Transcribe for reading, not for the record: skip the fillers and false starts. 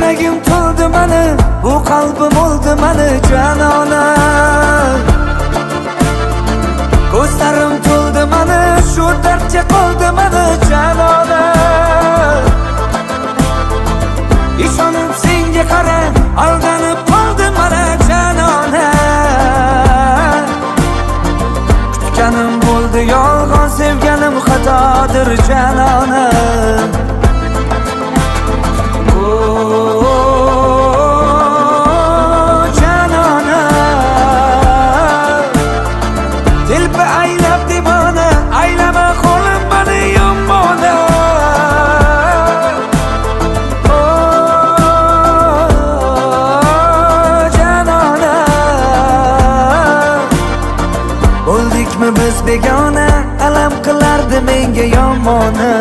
yuragim to'ldi mani, bu qalbim o'ldi mani janona. Ko'zlarim to'ldi mani, shu dardga qoldi mani janona. Ishonib senga qara, aldanib qoldim mana janona. Kutganim bo'ldi yolg'on, sevganim xatodir janona. Janona, telpa aylab devona, aylama qo'lim mani yomona. Janona, bo'ldikmi biz begona, alam qilardi menga yomona.